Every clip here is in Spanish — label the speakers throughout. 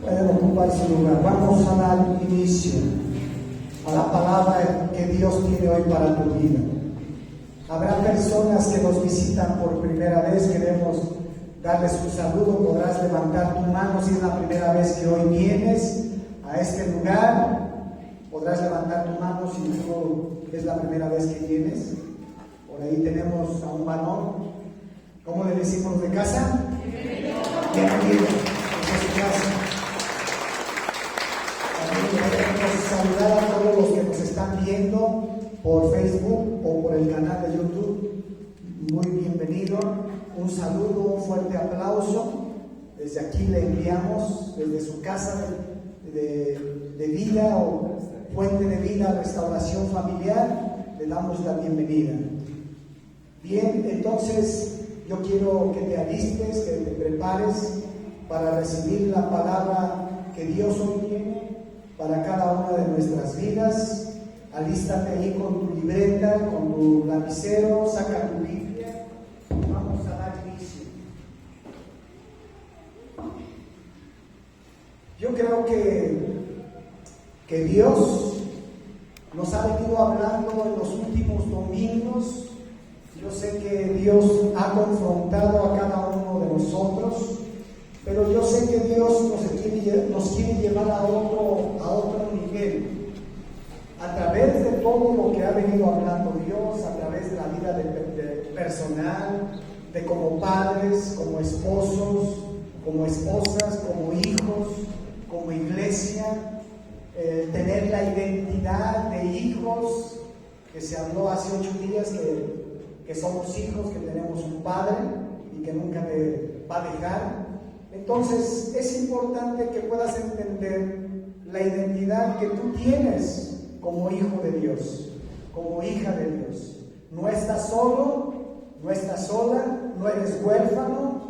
Speaker 1: Pueden ocupar su lugar. Vamos a dar inicio a la palabra que Dios tiene hoy para tu vida. Habrá personas que nos visitan por primera vez. Queremos darles un saludo. Podrás levantar tu mano si es la primera vez que hoy vienes a este lugar. Podrás levantar tu mano si no es la primera vez que vienes. Por ahí tenemos a un varón. ¿Cómo le decimos de casa? Bienvenido a su casa. También queremos saludar a todos los que nos están viendo por Facebook o por el canal de YouTube. Muy bienvenido. Un saludo, un fuerte aplauso. Desde aquí le enviamos, desde su casa de vida o fuente de vida, restauración familiar, le damos la bienvenida. Bien, entonces yo quiero que te alistes, que te prepares para recibir la palabra que Dios hoy tiene para cada una de nuestras vidas. Alístate ahí con tu libreta, con tu lapicero, saca tu Biblia. Vamos a dar inicio. Yo creo que Dios nos ha venido hablando en los últimos domingos. Yo sé que Dios ha confrontado a cada uno de nosotros, pero yo sé que Dios nos quiere llevar a otro nivel. A través de todo lo que ha venido hablando Dios, a través de la vida de personal, de como padres, como esposos, como esposas, como hijos, como iglesia, tener la identidad de hijos, que se habló hace 8 días que somos hijos, que tenemos un padre y que nunca te va a dejar. Entonces es importante que puedas entender la identidad que tú tienes como hijo de Dios, como hija de Dios. No estás solo, no estás sola, no eres huérfano.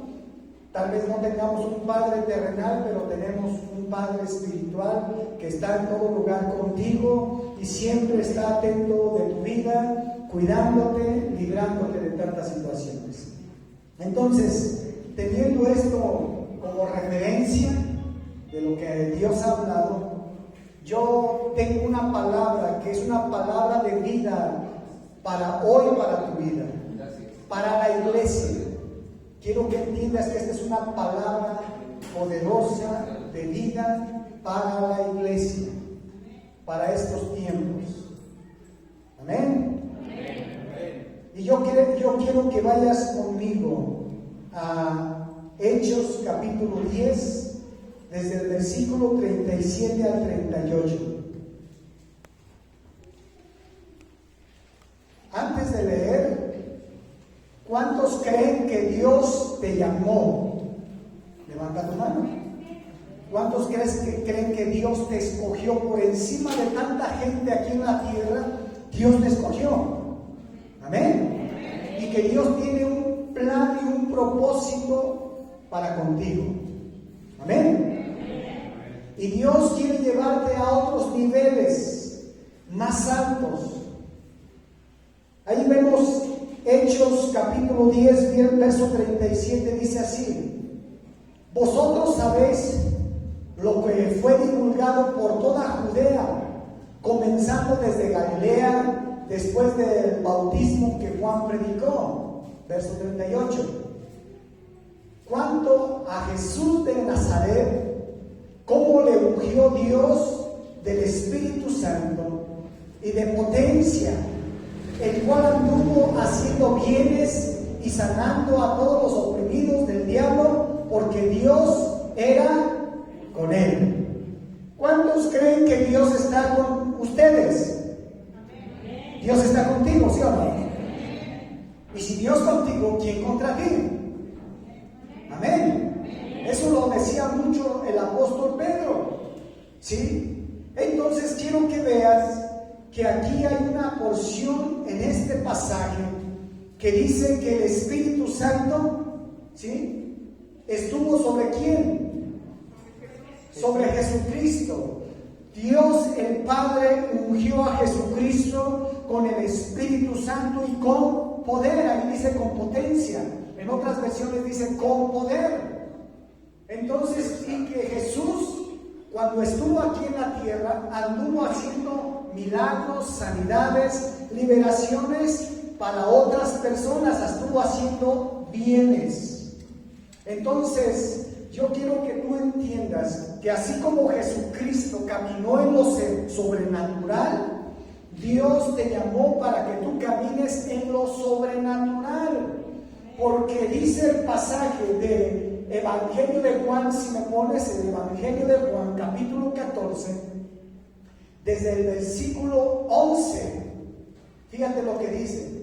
Speaker 1: Tal vez no tengamos un padre terrenal, pero tenemos un padre espiritual que está en todo lugar contigo y siempre está atento de tu vida, cuidándote, librándote de tantas situaciones. Entonces, teniendo esto como referencia de lo que Dios ha hablado, yo tengo una palabra que es una palabra de vida para hoy, para tu vida, para la iglesia. Quiero que entiendas que esta es una palabra poderosa de vida para la iglesia, para estos tiempos. Amén. Y yo quiero que vayas conmigo a Hechos capítulo 10, desde el versículo 37 al 38. Antes de leer, ¿cuántos creen que Dios te llamó? Levanta tu mano. ¿Cuántos creen que Dios te escogió por encima de tanta gente aquí en la tierra? Dios te escogió. Amén. Y que Dios tiene un plan y un propósito para contigo. Amén. Y Dios quiere llevarte a otros niveles más altos. Ahí vemos Hechos capítulo 10, verso 37, dice así: vosotros sabéis lo que fue divulgado por toda Judea, comenzando desde Galilea, después del bautismo que Juan predicó. Verso 38. Cuanto a Jesús de Nazaret, cómo le ungió Dios del Espíritu Santo y de potencia, el cual anduvo haciendo bienes y sanando a todos los oprimidos del diablo, porque Dios era con él. ¿Cuántos creen que Dios está con ustedes? Dios está contigo, ¿sí o no? Y si Dios contigo, ¿quién contra ti? Amén. Eso lo decía mucho el apóstol Pedro, ¿sí? Entonces quiero que veas que aquí hay una porción en este pasaje que dice que el Espíritu Santo, ¿sí?, estuvo sobre ¿quién? Sobre Jesucristo. Dios el Padre ungió a Jesucristo con el Espíritu Santo y con poder. Ahí dice con potencia. En otras versiones dice con poder. Entonces, y que Jesús cuando estuvo aquí en la tierra, anduvo haciendo milagros, sanidades, liberaciones para otras personas, estuvo haciendo bienes. Entonces, yo quiero que tú entiendas que así como Jesucristo caminó en lo sobrenatural, Dios te llamó para que tú camines en lo sobrenatural. Porque dice el pasaje de Evangelio de Juan, si me pones el Evangelio de Juan, capítulo 14, desde el versículo 11, fíjate lo que dice.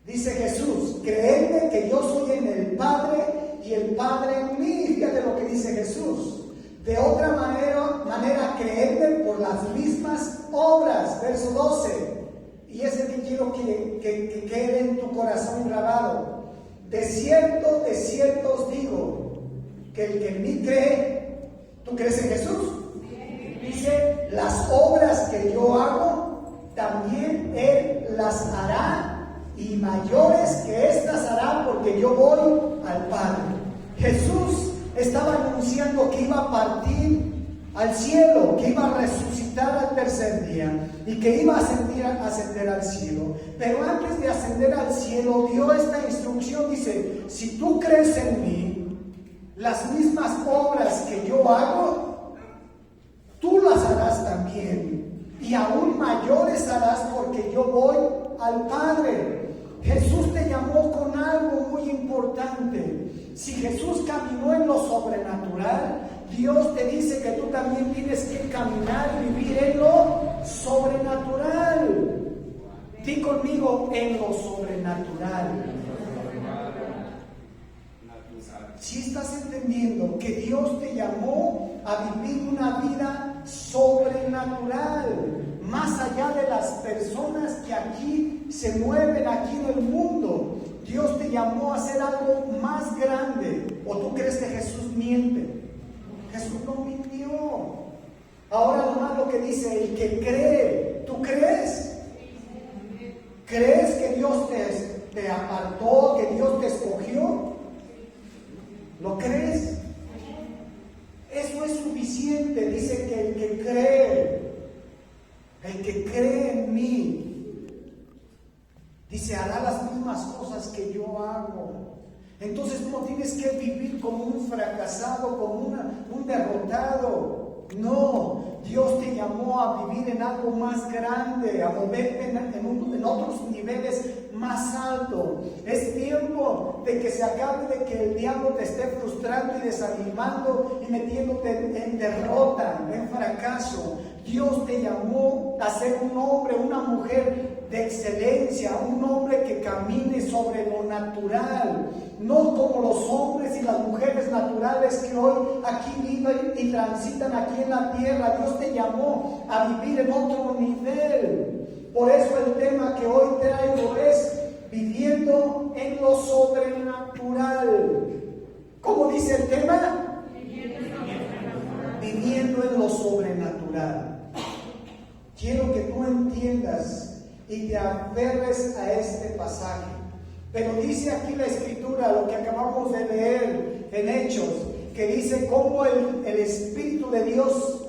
Speaker 1: Dice Jesús: creedme que yo soy en el Padre y el Padre en mí. Fíjate lo que dice Jesús. De otra manera creedme por las mismas obras. Verso 12. Y ese que quiero que quede en tu corazón grabado. De cierto os digo, que el que en mí cree, ¿tú crees en Jesús? Dice, las obras que yo hago, también Él las hará, y mayores que estas hará, porque yo voy al Padre. Jesús estaba anunciando que iba a partir al cielo, que iba a resucitar al tercer día y que iba a ascender al cielo. Pero antes de ascender al cielo dio esta instrucción, dice: si tú crees en mí, las mismas obras que yo hago, tú las harás también, y aún mayores harás, porque yo voy al Padre. Jesús te llamó con algo muy importante. Si Jesús caminó en lo sobrenatural, Dios te dice que tú también tienes que caminar y vivir en lo sobrenatural. Di conmigo: en lo sobrenatural. Si estás entendiendo que Dios te llamó a vivir una vida sobrenatural, más allá de las personas que aquí se mueven aquí en el mundo, Dios te llamó a hacer algo más grande. ¿O tú crees que Jesús miente? Jesús no mintió. Ahora nomás lo que dice: el que cree. ¿Tú crees? ¿Crees que Dios te apartó, que Dios te escogió? ¿Lo crees? Eso es suficiente. Dice que el que cree en mí, dice, hará las mismas cosas que yo hago. Entonces no tienes que vivir como un fracasado, como un derrotado. No, Dios te llamó a vivir en algo más grande, a moverte en otros niveles más altos. Es tiempo de que se acabe de que el diablo te esté frustrando y desanimando y metiéndote en derrota, en fracaso. Dios te llamó a ser un hombre, una mujer de excelencia, un hombre que camine sobre lo natural, no como los hombres y las mujeres naturales que hoy aquí viven y transitan aquí en la tierra. Dios te llamó a vivir en otro nivel. Por eso el tema que hoy traigo es viviendo en lo sobrenatural. ¿Cómo dice el tema? Viviendo en lo sobrenatural. Quiero que tú entiendas y te aferres a este pasaje. Pero dice aquí la Escritura, lo que acabamos de leer en Hechos, que dice cómo el Espíritu de Dios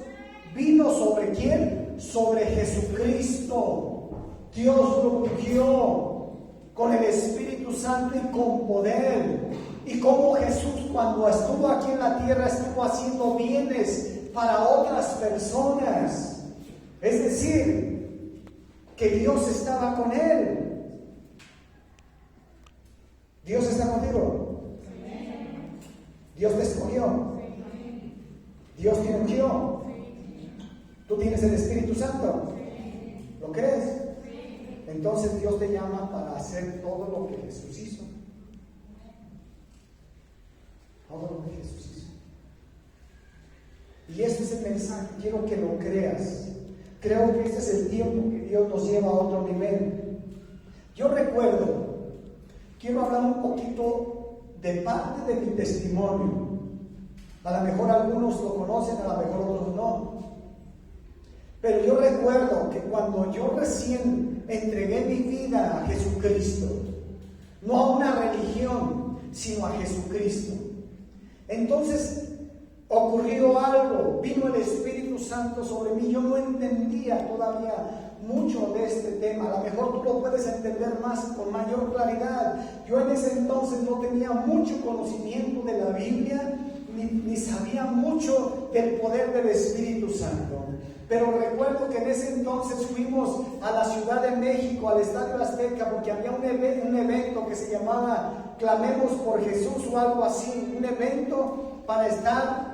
Speaker 1: vino sobre ¿quién? Sobre Jesucristo. Dios lo ungió con el Espíritu Santo y con poder. Y como Jesús, cuando estuvo aquí en la tierra, estuvo haciendo bienes para otras personas. Es decir, que Dios estaba con él. ¿Dios está contigo? ¿Dios te escogió? ¿Dios te ungió? ¿Tú tienes el Espíritu Santo? ¿Lo crees? Entonces Dios te llama para hacer todo lo que Jesús hizo. Todo lo que Jesús hizo. Y este es el mensaje. Quiero que lo creas. Creo que este es el tiempo que Dios nos lleva a otro nivel. Yo recuerdo, quiero hablar un poquito de parte de mi testimonio. A lo mejor algunos lo conocen, a lo mejor otros no. Pero yo recuerdo que cuando yo recién entregué mi vida a Jesucristo, no a una religión, sino a Jesucristo. Entonces, ocurrió algo, vino el Espíritu Santo sobre mí. Yo no entendía todavía mucho de este tema. A lo mejor tú lo puedes entender más, con mayor claridad. Yo en ese entonces no tenía mucho conocimiento de la Biblia, ni sabía mucho del poder del Espíritu Santo. Pero recuerdo que en ese entonces fuimos a la Ciudad de México, al Estadio Azteca, porque había un evento que se llamaba Clamemos por Jesús o algo así, un evento para estar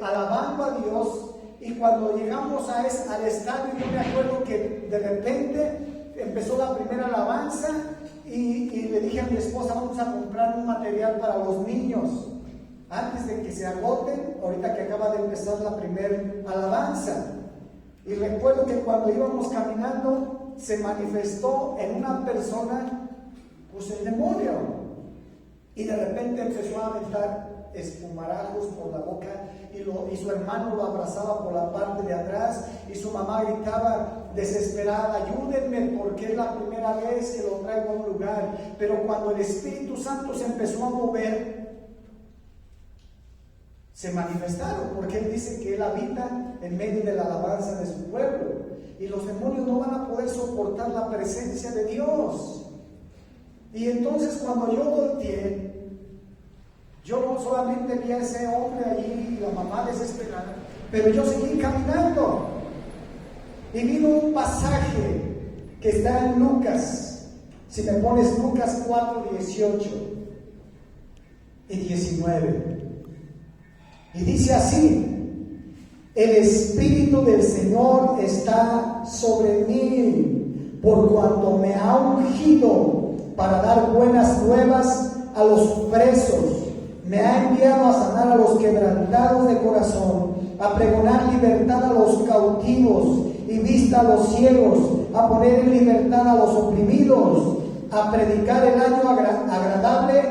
Speaker 1: alabando a Dios. Y cuando llegamos al estadio, yo me acuerdo que de repente empezó la primera alabanza y le dije a mi esposa, vamos a comprar un material para los niños antes de que se agoten, ahorita que acaba de empezar la primera alabanza. Y recuerdo que cuando íbamos caminando se manifestó en una persona pues el demonio, y de repente empezó a aventar espumarajos por la boca, y su hermano lo abrazaba por la parte de atrás, y su mamá gritaba desesperada, ayúdenme porque es la primera vez que lo traigo a un lugar. Pero cuando el Espíritu Santo se empezó a mover, se manifestaron, porque Él dice que Él habita en medio de la alabanza de su pueblo, y los demonios no van a poder soportar la presencia de Dios. Y entonces cuando yo volteé, yo no solamente vi a ese hombre allí, la mamá desesperada, pero yo seguí caminando y vino un pasaje que está en Lucas. Si me pones Lucas 4, 18 y 19, y dice así: el Espíritu del Señor está sobre mí, por cuanto me ha ungido para dar buenas nuevas a los presos. Me ha enviado a sanar a los quebrantados de corazón, a pregonar libertad a los cautivos y vista a los ciegos, a poner en libertad a los oprimidos, a predicar el año agradable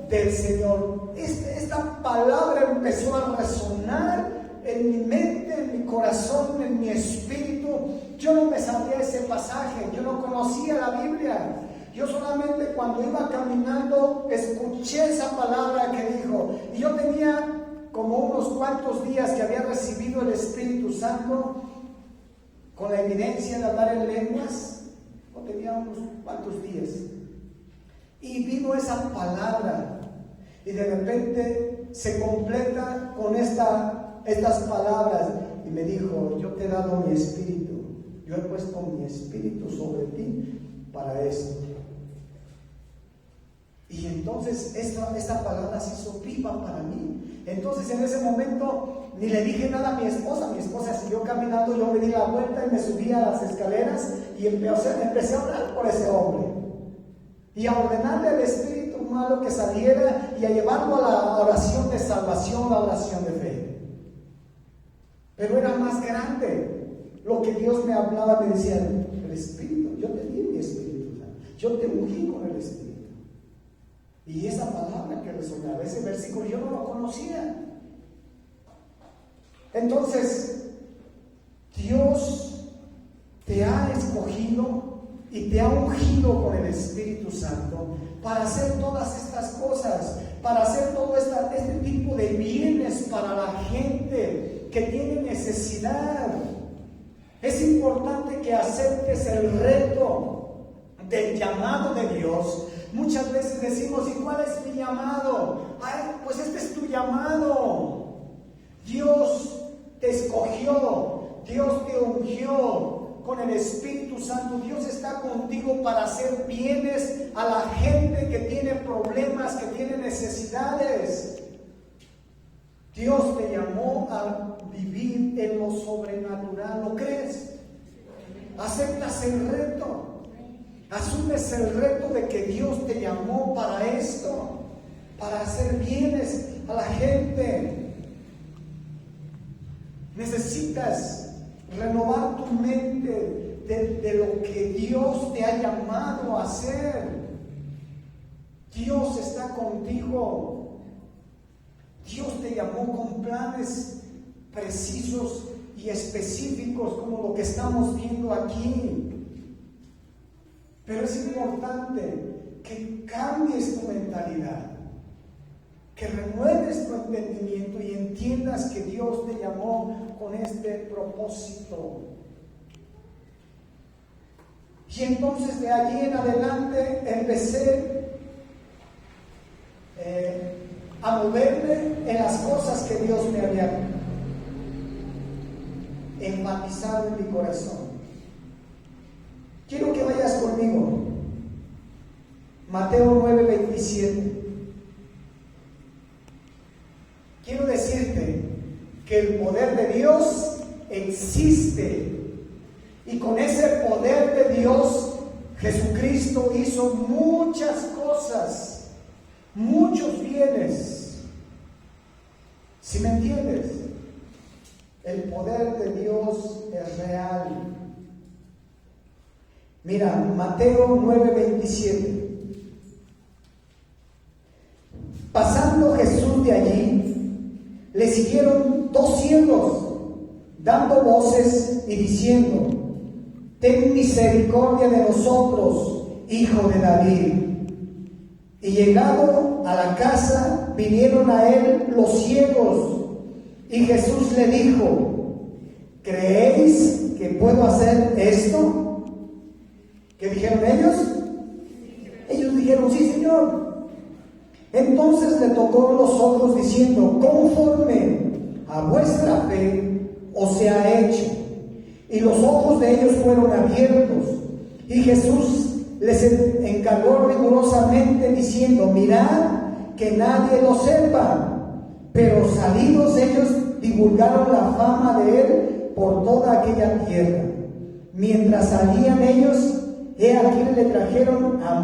Speaker 1: del Señor. Esta palabra empezó a resonar en mi mente, en mi corazón, en mi espíritu. Yo no me sabía ese pasaje, yo no conocía la Biblia. Yo solamente cuando iba caminando escuché esa palabra que dijo, y yo tenía como unos cuantos días que había recibido el Espíritu Santo con la evidencia de hablar en lenguas, o tenía unos cuantos días, y vino esa palabra, y de repente se completa con estas palabras, y me dijo: yo te he dado mi espíritu, yo he puesto mi espíritu sobre ti para esto. Y entonces esta palabra se hizo viva para mí. Entonces en ese momento ni le dije nada a mi esposa siguió caminando, yo me di la vuelta y me subí a las escaleras y empecé a orar por ese hombre y a ordenarle al espíritu malo que saliera y a llevarlo a la oración de salvación, la oración de fe. Pero era más grande lo que Dios me hablaba. Me decía: el espíritu, yo te di mi espíritu, yo te ungí con el espíritu. Y esa palabra que resonaba, ese versículo, yo no lo conocía. Entonces, Dios te ha escogido y te ha ungido con el Espíritu Santo para hacer todas estas cosas, para hacer todo este tipo de bienes para la gente que tiene necesidad. Es importante que aceptes el reto del llamado de Dios. Muchas veces decimos: ¿y cuál es mi llamado? Ay, pues este es tu llamado. Dios te escogió, Dios te ungió con el Espíritu Santo. Dios está contigo para hacer bienes a la gente que tiene problemas, que tiene necesidades. Dios te llamó a vivir en lo sobrenatural. ¿Lo crees? ¿Aceptas el reto? ¿Asumes el reto de que Dios te llamó para esto? Para hacer bienes a la gente. Necesitas renovar tu mente de lo que Dios te ha llamado a hacer. Dios está contigo. Dios te llamó con planes precisos y específicos, como lo que estamos viendo aquí. Pero es importante que cambies tu mentalidad, que renueves tu entendimiento y entiendas entiendas que Dios te llamó con este propósito. Y entonces de allí en adelante empecé a moverme en las cosas que Dios me había enfatizado en mi corazón. Quiero que vayas conmigo. Mateo 9:27. Quiero decirte que el poder de Dios existe. Y con ese poder de Dios, Jesucristo hizo muchas cosas, muchos bienes. ¿Sí me entiendes? El poder de Dios es real. Mira, Mateo 9:27. Pasando Jesús de allí, le siguieron 2 ciegos, dando voces y diciendo: ten misericordia de nosotros, hijo de David. Y llegado a la casa, vinieron a él los ciegos, y Jesús le dijo: ¿creéis que puedo hacer esto? ¿Qué dijeron ellos? Ellos dijeron: sí, Señor. Entonces le tocó los ojos diciendo: conforme a vuestra fe os sea hecho. Y los ojos de ellos fueron abiertos. Y Jesús les encargó rigurosamente diciendo: mirad que nadie lo sepa. Pero salidos ellos divulgaron la fama de él por toda aquella tierra. Mientras salían ellos, he aquí le trajeron a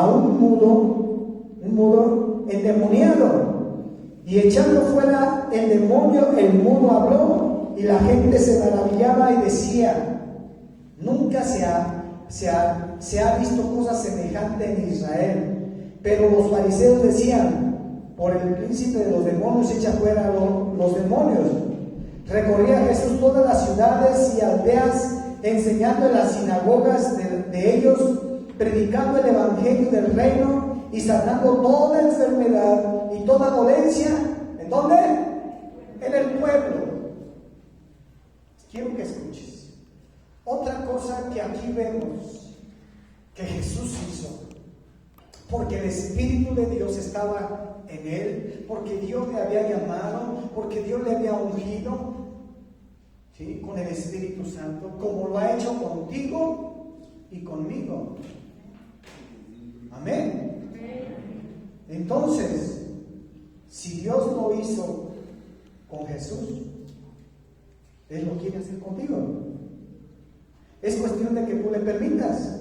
Speaker 1: un mudo endemoniado. Y echando fuera el demonio, el mudo habló. Y la gente se maravillaba y decía: nunca se ha visto cosa semejante en Israel. Pero los fariseos decían: por el príncipe de los demonios echa fuera los demonios. Recorría Jesús todas las ciudades y aldeas, enseñando en las sinagogas de ellos, predicando el evangelio del reino y sanando toda enfermedad y toda dolencia. ¿En dónde? En el pueblo. Quiero que escuches. Otra cosa que aquí vemos que Jesús hizo, porque el Espíritu de Dios estaba en él, porque Dios le había llamado, porque Dios le había ungido, ¿sí?, con el Espíritu Santo, como lo ha hecho contigo y conmigo. Amén. Entonces, si Dios lo hizo con Jesús, Él lo quiere hacer contigo. Es cuestión de que tú le permitas.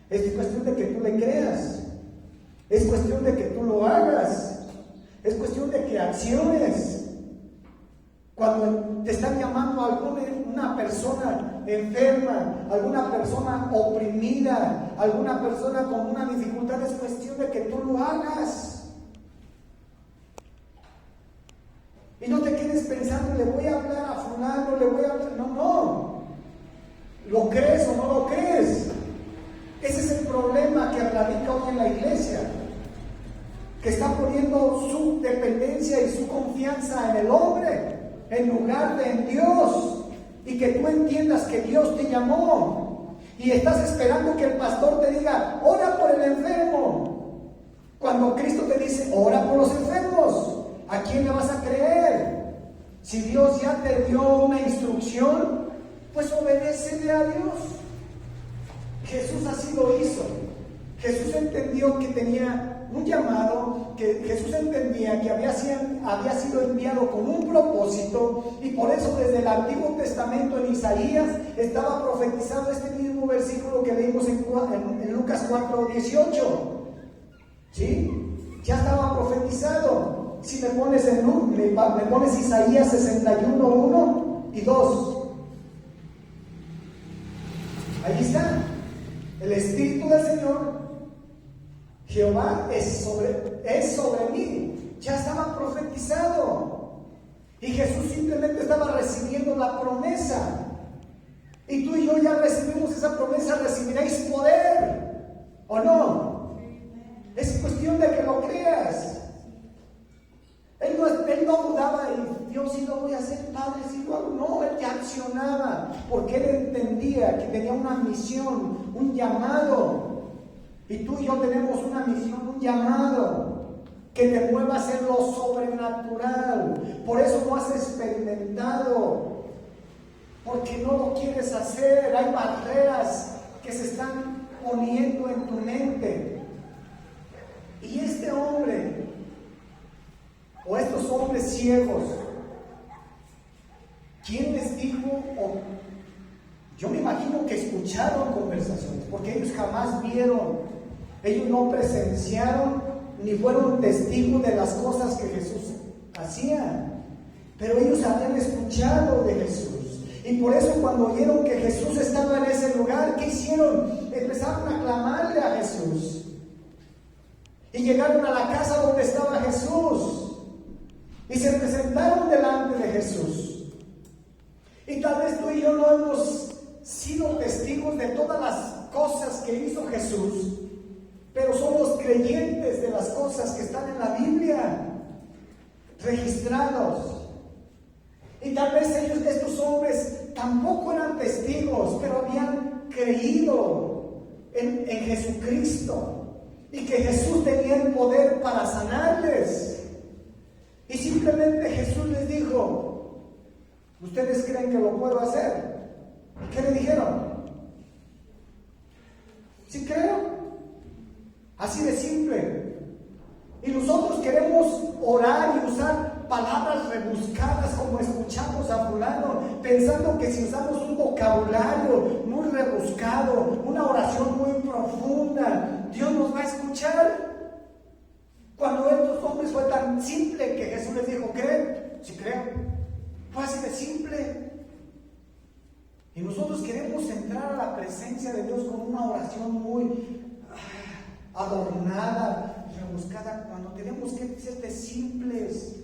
Speaker 1: Es cuestión de que tú le creas. Es cuestión de que tú lo hagas. Es cuestión de que acciones. Cuando te están llamando a una persona enferma, alguna persona oprimida, alguna persona con una dificultad, es cuestión de que tú lo hagas. Y no te quedes pensando: le voy a hablar a fulano, le voy a hablar. No. ¿Lo crees o no lo crees? Ese es el problema que radica hoy en la iglesia, que está poniendo su dependencia y su confianza en el hombre en lugar de en Dios. Y que tú entiendas que Dios te llamó y estás esperando que el pastor te diga: ora por el enfermo, cuando Cristo te dice: ora por los enfermos. ¿A quién le vas a creer? Si Dios ya te dio una instrucción, pues obedécele a Dios. Jesús así lo hizo. Jesús entendió que tenía un llamado, que Jesús entendía que había sido enviado con un propósito, y por eso desde el Antiguo Testamento en Isaías estaba profetizado este mismo versículo que leímos en Lucas 4:18. ¿Sí? Ya estaba profetizado. Si me pones me pones Isaías 61:1 y 2. Ahí está. El Espíritu del Señor Jehová es sobre mí. Ya estaba profetizado. Y Jesús simplemente estaba recibiendo la promesa. Y tú y yo ya recibimos esa promesa: recibiréis poder. ¿O no? Es cuestión de que lo creas. Él no dudaba Dios, sí lo voy a hacer, Padre, sí lo hago. No, él ya accionaba, porque él entendía que tenía una misión, un llamado. Y tú y yo tenemos una misión, un llamado, que te mueva a hacer lo sobrenatural. Por eso no has experimentado, porque no lo quieres hacer. Hay barreras que se están poniendo en tu mente. Y este hombre, o estos hombres ciegos, ¿quién les dijo? Yo me imagino que escucharon conversaciones, porque ellos jamás vieron, ellos no presenciaron, ni fueron testigos de las cosas que Jesús hacía, pero ellos habían escuchado de Jesús. Y por eso cuando oyeron que Jesús estaba en ese lugar, ¿qué hicieron? Empezaron a clamarle a Jesús. Y llegaron a la casa donde estaba Jesús. Y se presentaron delante de Jesús. Y tal vez tú y yo no hemos sido testigos de todas las cosas que hizo Jesús, pero somos creyentes de las cosas que están en la Biblia, registrados. Y tal vez estos hombres tampoco eran testigos, pero habían creído en Jesucristo. Y que Jesús tenía el poder para sanarles. Y simplemente Jesús les dijo: ¿ustedes creen que lo puedo hacer? ¿Y qué le dijeron? Sí creo. Así de simple. Y nosotros queremos orar y usar palabras rebuscadas como escuchamos a fulano, pensando que si usamos un vocabulario muy rebuscado, una oración muy profunda, Dios nos va a escuchar. Cuando estos hombres fue tan simple que Jesús les dijo: ¿creen? Sí creo. Fue así de simple. Y nosotros queremos entrar a la presencia de Dios con una oración muy adornada, rebuscada, cuando tenemos que ser de simples.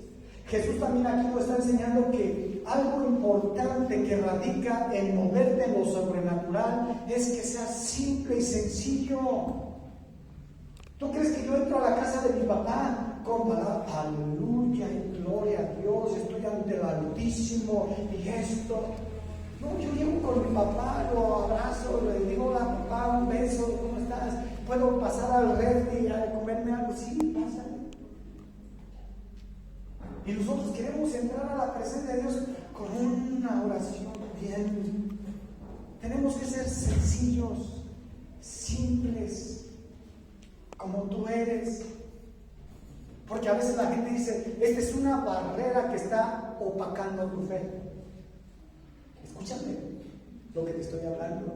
Speaker 1: Jesús también aquí nos está enseñando que algo importante que radica en moverte en lo sobrenatural es que seas simple y sencillo. ¿Tú crees que yo entro a la casa de mi papá con palabras, aleluya y gloria a Dios, estoy ante el Altísimo y esto? No, yo llego con mi papá, lo abrazo, le digo: hola papá, un beso, ¿cómo estás? ¿Puedo pasar al refri a comerme algo? Sí, pásale. Y nosotros queremos entrar a la presencia de Dios con una oración bien. Tenemos que ser sencillos, simples, como tú eres. Porque a veces la gente dice: esta es una barrera que está opacando tu fe. Escúchame lo que te estoy hablando.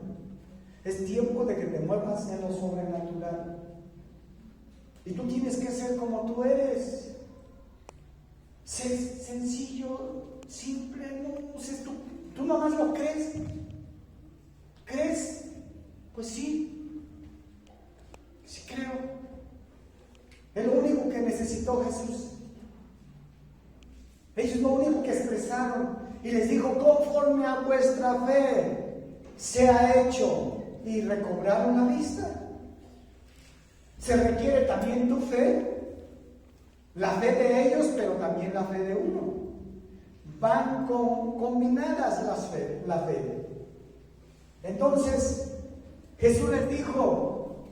Speaker 1: Es tiempo de que te muevas en lo sobrenatural. Y tú tienes que ser como tú eres. Sé sencillo, simple, no sé, tú nomás lo crees. ¿Crees? Pues sí. Sí creo. Es lo único que necesitó Jesús. Ellos lo único que expresaron. Y les dijo: conforme a vuestra fe se ha hecho. Y recobraron la vista. Se requiere también tu fe. La fe de ellos, pero también la fe de uno. Van combinadas la fe. Entonces, Jesús les dijo: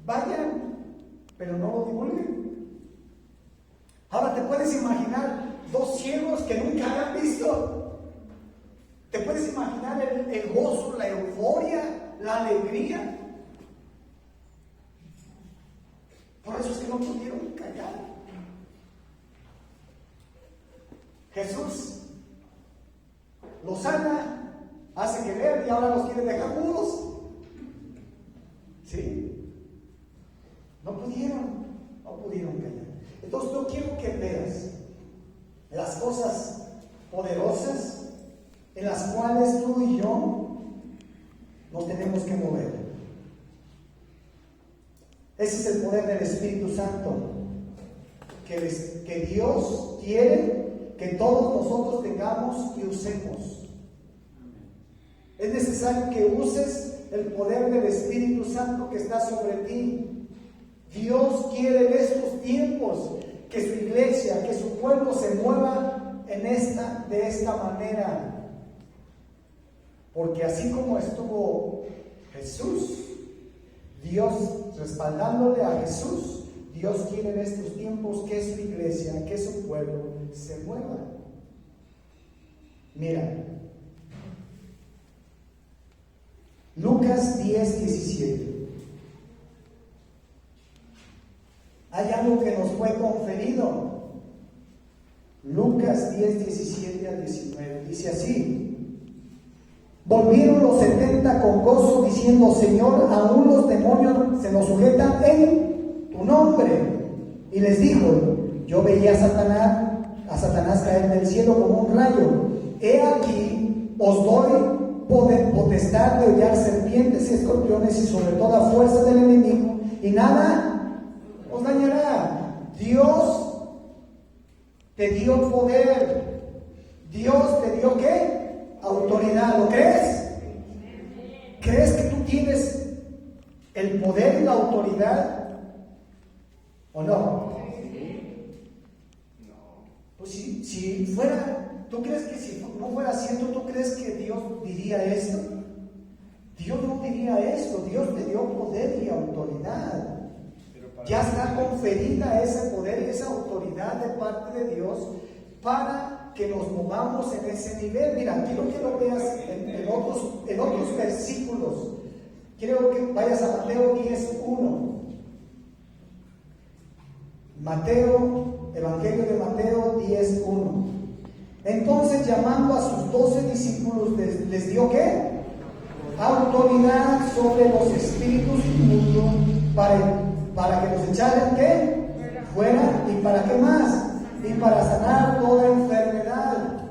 Speaker 1: vayan, pero no lo divulguen. Ahora, ¿te puedes imaginar dos ciegos que nunca habían visto? ¿Te puedes imaginar el gozo, la euforia, la alegría? Por eso es que no pudieron callar. Jesús los sana, hace que vean y ahora los quiere dejar mudos. ¿Sí? No pudieron callar. Entonces yo quiero que veas las cosas poderosas en las cuales tú y yo nos tenemos que mover. Ese es el poder del Espíritu Santo que Dios quiere que todos nosotros tengamos y usemos. Es necesario que uses el poder del Espíritu Santo que está sobre ti. Dios quiere en estos tiempos que su iglesia, que su pueblo se mueva de esta manera. Porque así como estuvo Jesús, Dios respaldándole a Jesús, Dios quiere en estos tiempos que su iglesia, que su pueblo se mueva. Mira, Lucas 10:17. Hay algo que nos fue conferido. Lucas 10:17 al 19. Dice así: volvieron los 70 con gozo, diciendo: Señor, aún los demonios se nos sujetan en tu nombre. Y les dijo: yo veía a Satanás caer del cielo como un rayo. He aquí, os doy potestad de hollar serpientes y escorpiones y sobre toda fuerza del enemigo, y nada os dañará. Dios te dio poder. Dios te dio ¿qué? Autoridad. ¿Lo crees? ¿Crees que tú tienes el poder y la autoridad? ¿O no? Pues si fuera, ¿tú crees que si no fuera cierto, tú crees que Dios diría esto? Dios no diría esto. Dios te dio poder y autoridad. Ya está conferida ese poder y esa autoridad de parte de Dios para que nos movamos en ese nivel. Mira, quiero que lo veas en otros versículos. Quiero que vayas a Mateo 10:1. Evangelio de Mateo 10:1. Entonces, llamando a sus 12 discípulos, les dio ¿qué? Autoridad sobre los espíritus inmundos para que los echaran ¿qué? Fuera. ¿Y para qué más? Y para sanar toda enfermedad.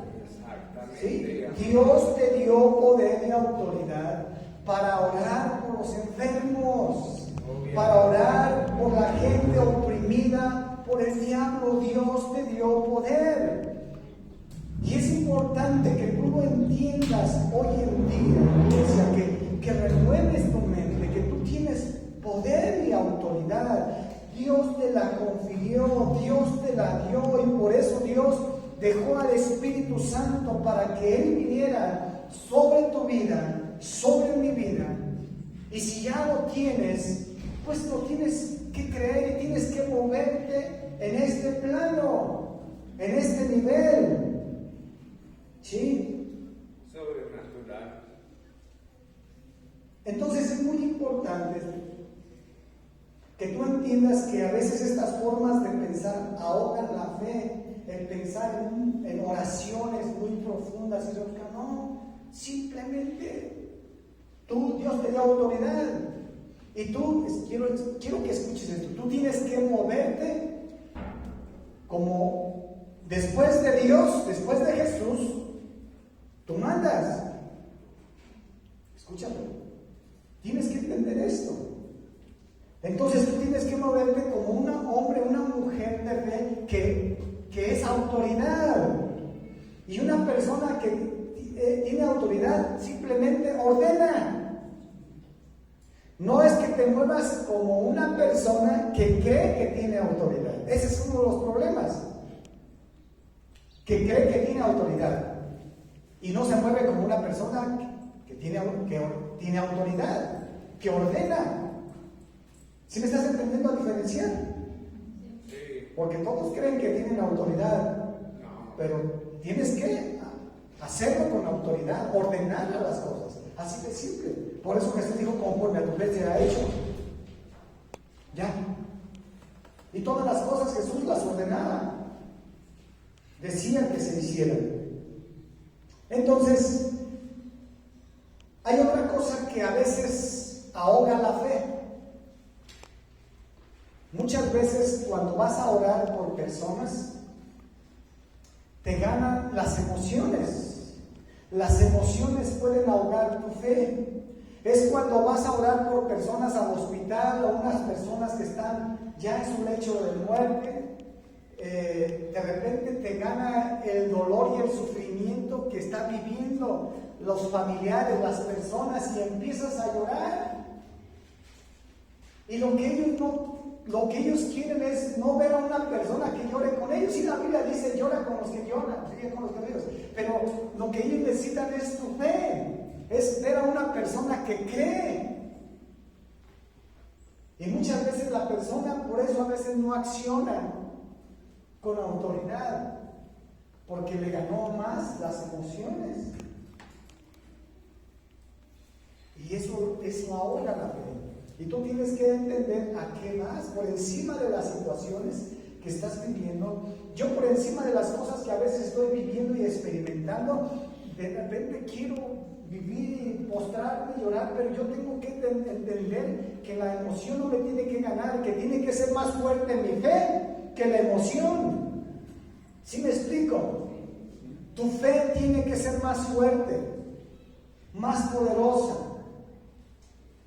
Speaker 1: ¿Sí? Dios te dio poder y autoridad para orar por los enfermos, para orar por la gente oprimida por el diablo. Dios te dio poder. Y es importante que tú lo entiendas hoy en día, iglesia, que renueves tu mente, que tú tienes poder y autoridad. Dios te la confirió, Dios te la dio, y por eso Dios dejó al Espíritu Santo para que Él viniera sobre tu vida, sobre mi vida. Y si ya lo tienes, pues lo tienes que creer y tienes que moverte en este plano, en este nivel. ¿Sí?
Speaker 2: Sobrenatural.
Speaker 1: Entonces es muy importante que tú entiendas que a veces estas formas de pensar ahogan la fe, el pensar en oraciones muy profundas y otras. No, simplemente Dios te dio autoridad. Y tú, quiero que escuches esto, tú tienes que moverte como después de Dios, después de Jesús, tú mandas. Escúchame, tienes que entender esto. Entonces tú tienes que moverte como un hombre, una mujer de fe que es autoridad. Y una persona que tiene autoridad simplemente ordena. No es que te muevas como una persona que cree que tiene autoridad. Ese es uno de los problemas. Que cree que tiene autoridad y no se mueve como una persona que tiene autoridad, que ordena. ¿Sí me estás entendiendo a diferenciar?
Speaker 2: Sí.
Speaker 1: Porque todos creen que tienen autoridad, pero tienes que hacerlo con autoridad, ordenar las cosas. Así de simple. Por eso Jesús dijo: conforme a tu fe será hecho. Ya. Y todas las cosas Jesús las ordenaba. Decía que se hicieran. Entonces, hay otra cosa que a veces ahoga la fe. Muchas veces cuando vas a orar por personas, te ganan las emociones. Las emociones pueden ahogar tu fe. Es cuando vas a orar por personas al hospital o unas personas que están ya en su lecho de muerte. De repente te gana el dolor y el sufrimiento que están viviendo los familiares, las personas, y empiezas a llorar. Y lo que ellos lo que ellos quieren es no ver a una persona que llore con ellos. Sí, la Biblia dice llora con los que lloran, ríe con los que ríen. Pero lo que ellos necesitan es tu fe, es ver a una persona que cree. Y muchas veces la persona, por eso a veces no acciona con autoridad, porque le ganó más las emociones. Y eso ahoga la fe. Y tú tienes que entender a qué vas, por encima de las situaciones que estás viviendo. Yo por encima de las cosas que a veces estoy viviendo y experimentando, de repente quiero vivir, postrarme, llorar, pero yo tengo que entender que la emoción no me tiene que ganar, que tiene que ser más fuerte mi fe que la emoción. ¿Sí me explico? Tu fe tiene que ser más fuerte, más poderosa.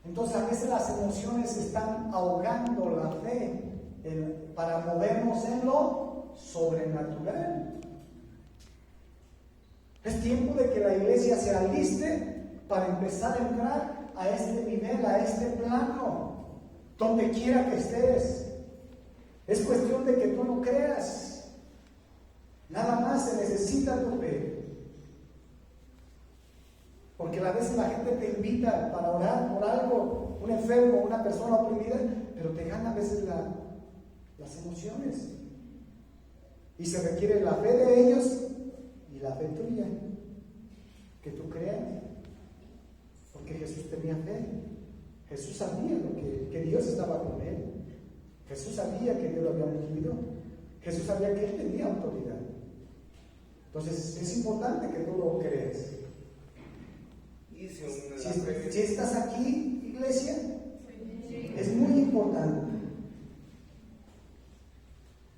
Speaker 1: Entonces a veces las emociones están ahogando la fe para movernos en lo sobrenatural. Es tiempo de que la iglesia se aliste para empezar a entrar a este nivel, a este plano, donde quiera que estés. Es cuestión de que tú lo creas. Nada más se necesita tu fe. Porque a veces la gente te invita para orar por algo, un enfermo, una persona oprimida, pero te gana a veces las emociones. Y se requiere la fe de ellos y la fe tuya, que tú creas. Porque Jesús tenía fe. Jesús sabía que Dios estaba con él. Jesús sabía que Dios lo había ungido. Jesús sabía que él tenía autoridad. Entonces es importante que tú lo creas. Si estás aquí, iglesia, es muy importante.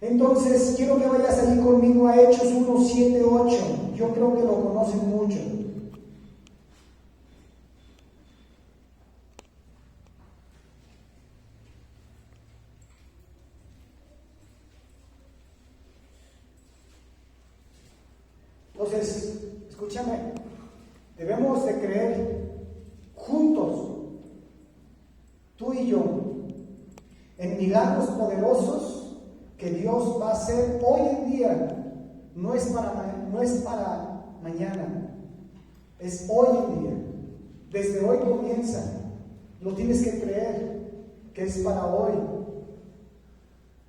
Speaker 1: Entonces, quiero que vayas allí conmigo a Hechos 1, 7, 8. Yo creo que lo conocen mucho. Entonces, escúchame. Debemos de creer juntos, tú y yo, en milagros poderosos que Dios va a hacer hoy en día. No es para mañana, es hoy en día. Desde hoy comienza. Lo tienes que creer que es para hoy,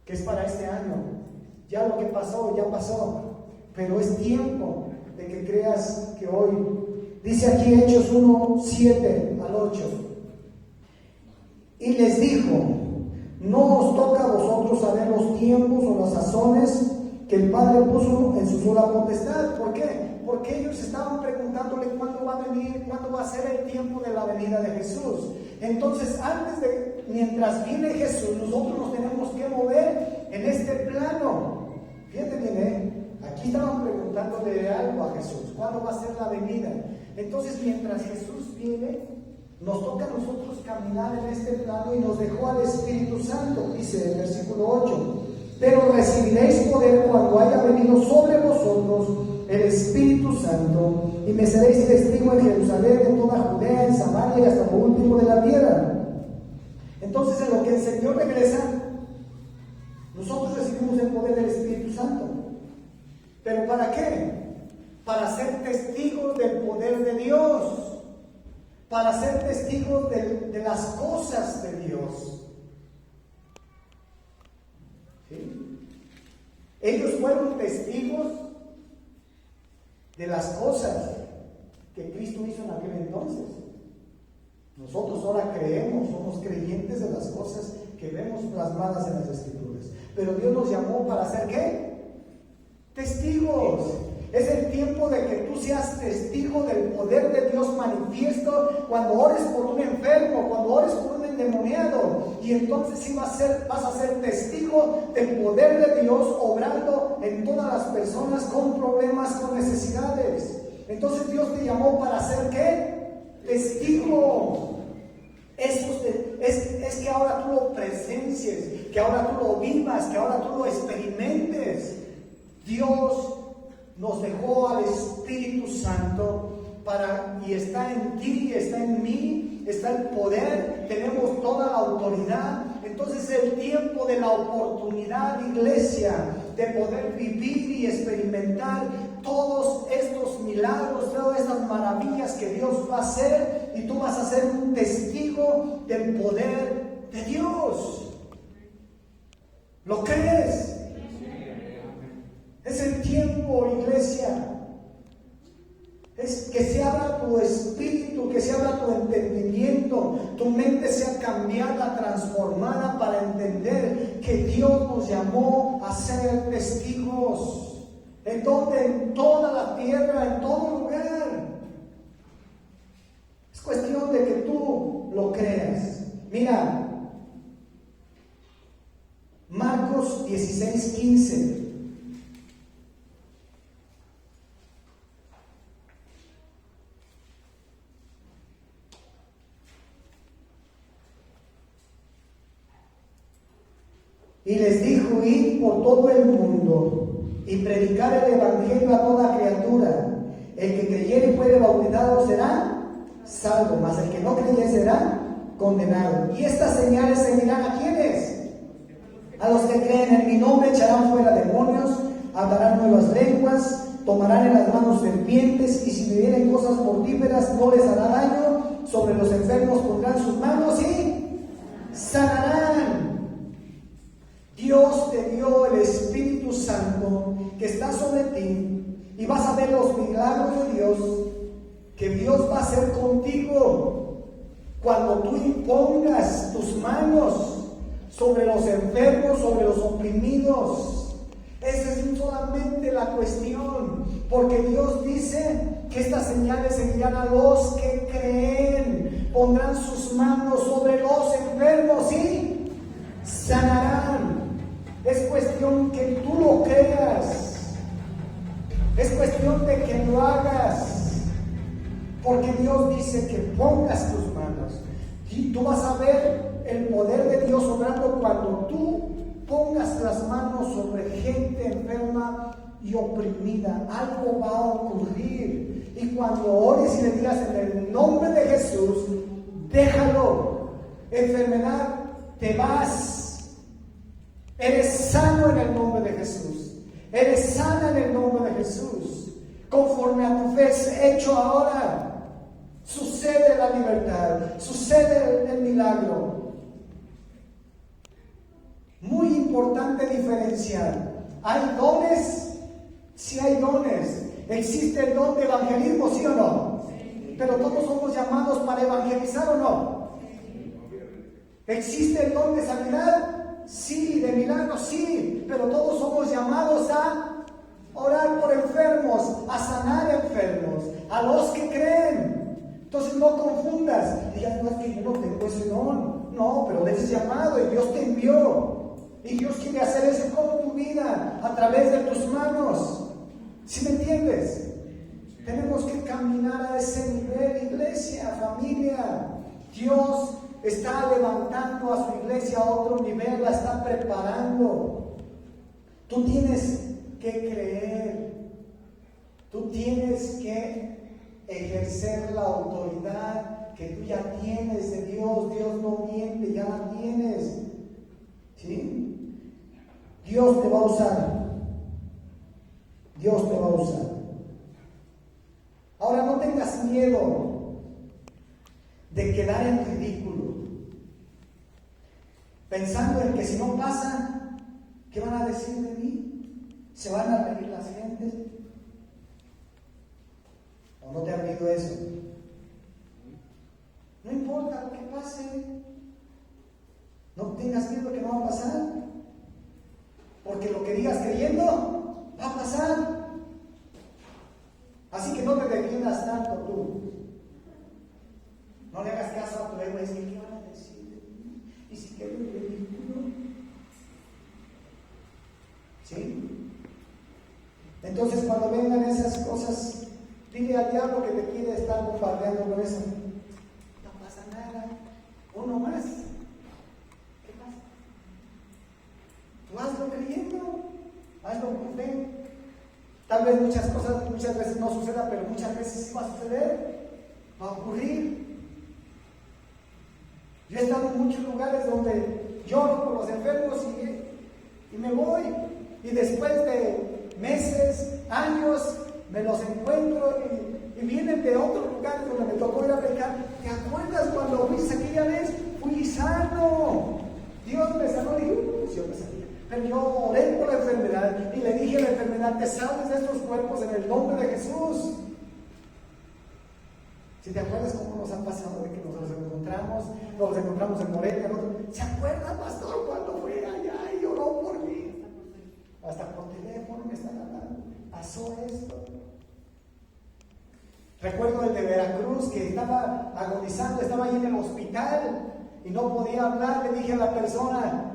Speaker 1: que es para este año. Ya lo que pasó, ya pasó, pero es tiempo de que creas que hoy. Dice aquí Hechos 1, 7 al 8. Y les dijo: no os toca a vosotros saber los tiempos o las sazones que el Padre puso en su sola potestad. ¿Por qué? Porque ellos estaban preguntándole cuándo va a venir, cuándo va a ser el tiempo de la venida de Jesús. Entonces, mientras viene Jesús, nosotros nos tenemos que mover en este plano. Fíjate bien, aquí estaban preguntándole algo a Jesús: ¿cuándo va a ser la venida? Entonces, mientras Jesús viene, nos toca a nosotros caminar en este plano y nos dejó al Espíritu Santo. Dice el versículo 8: pero recibiréis poder cuando haya venido sobre vosotros el Espíritu Santo, y me seréis testigo en Jerusalén, en toda Judea, en Samaria y hasta lo último de la tierra. Entonces, en lo que el Señor regresa, nosotros recibimos el poder del Espíritu Santo. ¿Pero para qué? Para ser testigos del poder de Dios, para ser testigos de las cosas de Dios. ¿Sí? Ellos fueron testigos de las cosas que Cristo hizo en aquel entonces. Nosotros ahora creemos, somos creyentes de las cosas que vemos plasmadas en las Escrituras. Pero Dios nos llamó para ser ¿qué? Testigos. Es el tiempo de que tú seas testigo del poder de Dios manifiesto cuando ores por un enfermo, cuando ores por un endemoniado. Y entonces sí vas a ser testigo del poder de Dios obrando en todas las personas con problemas, con necesidades. Entonces Dios te llamó para ser ¿qué? Testigo. Es que ahora tú lo presencies, que ahora tú lo vivas, que ahora tú lo experimentes. Dios nos dejó al Espíritu Santo y está en ti, está en mí, está el poder, tenemos toda la autoridad. Entonces el tiempo de la oportunidad, iglesia, de poder vivir y experimentar todos estos milagros, todas estas maravillas que Dios va a hacer, y tú vas a ser un testigo del poder de Dios. ¿Lo crees? Es el tiempo, iglesia. Es que se abra tu espíritu, que se abra tu entendimiento, tu mente sea cambiada, transformada para entender que Dios nos llamó a ser testigos. ¿En donde? En toda la tierra, en todo lugar. Es cuestión de que tú lo creas. Mira, Marcos 16:15. Y les dijo: id por todo el mundo y predicar el evangelio a toda criatura. El que creyere y fuere bautizado será salvo, mas el que no creyere será condenado. Y estas señales seguirán ¿a quiénes? A los que creen en mi nombre. Echarán fuera demonios, hablarán nuevas lenguas, tomarán en las manos serpientes, y si bebieren cosas mortíferas no les hará daño. Sobre los enfermos pondrán sus manos y sanarán. Dios te dio el Espíritu Santo que está sobre ti, y vas a ver los milagros de Dios que Dios va a hacer contigo cuando tú impongas tus manos sobre los enfermos, sobre los oprimidos. Esa es solamente la cuestión, porque Dios dice que estas señales seguirán a los que creen. Pondrán sus manos sobre los enfermos y sanarán. Es cuestión que tú lo creas. Es cuestión de que lo hagas. Porque Dios dice que pongas tus manos. Y tú vas a ver el poder de Dios obrando cuando tú pongas las manos sobre gente enferma y oprimida. Algo va a ocurrir. Y cuando ores y le digas en el nombre de Jesús, déjalo. Enfermedad, te vas. Eres sano en el nombre de Jesús. Eres sana en el nombre de Jesús. Conforme a tu fe es hecho ahora. Sucede la libertad. Sucede el milagro. Muy importante diferenciar. ¿Hay dones? Sí hay dones. ¿Existe el don de evangelismo, sí o no? Sí. Pero todos somos llamados para evangelizar, ¿o no? Sí. ¿Existe el don de sanidad? Sí. ¿De milagros? Sí. Pero todos somos llamados a orar por enfermos, a sanar enfermos, a los que creen. Entonces no confundas. Digas: no, es que yo no tengo ese don. No, pero eres llamado y Dios te envió. Y Dios quiere hacer eso con tu vida, a través de tus manos. ¿Sí me entiendes? Tenemos que caminar a ese nivel, iglesia, familia. Dios está levantando a su iglesia a otro nivel, la está preparando. Tú tienes que creer. Tú tienes que ejercer la autoridad que tú ya tienes de Dios. Dios no miente, ya la tienes. ¿Sí? Dios te va a usar. Dios te va a usar. Ahora, no tengas miedo de quedar en ridículo, pensando en que si no pasa, ¿qué van a decir de mí? ¿Se van a reír las gentes? ¿O no te ha habido eso? No importa lo que pase. No tengas miedo que no va a pasar, porque lo que digas creyendo va a pasar. Así que no te defiendas tanto tú. No le hagas caso a tu ego. Es que ¿qué van a decir de mí? ¿Y si quedo en ridículo? ¿Sí? Entonces, cuando vengan esas cosas, dile al diablo que te quiere estar bombardeando con eso. No pasa nada. Uno más. ¿Qué pasa? Tú hazlo creyendo. Hazlo con fe. Tal vez muchas veces no suceda, pero muchas veces sí va a suceder. Va a ocurrir. Yo he estado en muchos lugares donde lloro por los enfermos y me voy. Y después de meses, años, me los encuentro y vienen de otros lugares donde me tocó ir a predicar. ¿Te acuerdas cuando fuiste aquella vez? Fui sano. Dios me sanó. Y dije, yo me sabía. Pero yo oré por la enfermedad y le dije a la enfermedad, te salves de estos cuerpos en el nombre de Jesús. Si te acuerdas cómo nos ha pasado de que nos encontramos en Morelia, ¿se acuerda, pastor, cuando fue allá y oró por mí? Hasta por teléfono me están hablando. Pasó esto. Recuerdo el de Veracruz que estaba agonizando, estaba ahí en el hospital y no podía hablar. Le dije a la persona,